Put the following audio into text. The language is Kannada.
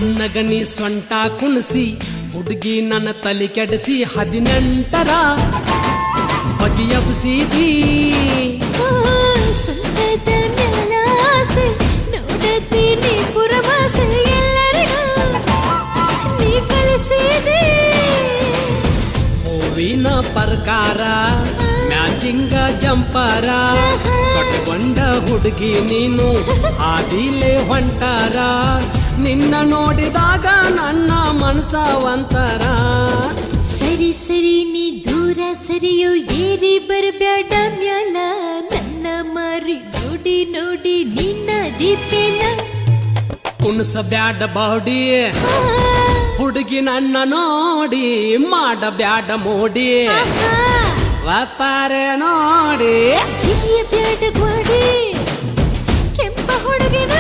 ಸಣ್ಣಗಣಿ ಸೊಂಟ ಕುಣಿಸಿ ಹುಡುಗಿ ನನ್ನ ತಲೆ ಕೆಡಿಸಿ 18ರ ಬಗೆಯಬ್ಸಿದಿ ಸುಂದರದ ಮ್ಯಾಲಾಸೆ ನೋಡತೀನಿ ಪುರವಾಸೆ ಎಲ್ಲರಿಗೂ ನೀ ಕಲಿಸಿದೆ ಹೂವಿನ ಪ್ರಕಾರ ಮ್ಯಾಚಿಂಗ ಜಂಪರ ಕಟ್ಕೊಂಡ ಹುಡುಗಿ ನೀನು ಆದಿಲೆ ಹೊಂಟಾರ ನಿನ್ನ ನೋಡಿದಾಗ ನನ್ನ ಮನಸ ಒಂತರ ಸರಿ ಸರಿ ನೀ ದೂರ ಸರಿಯೋ ಏರಿ ಬರಬ್ಯಾಡ ಮ್ಯಾಲ ನನ್ನ ಮಾರಿ ನೋಡಿ ನೋಡಿ ನಿನ್ನ ದೀಪೇನ ಕುಣಸಬ್ಯಾಡ ಬಾಡಿ ಹುಡುಗಿ ನನ್ನ ನೋಡಿ ಮಾಡಬ್ಯಾಡ ಮೋಡಿ ವ್ಯಾಪಾರ ನೋಡಿ ಜಿಗಿಯ ಬ್ಯಾಡ ಗೋಡಿ ಕೆಂಪ ಹುಡುಗಿನ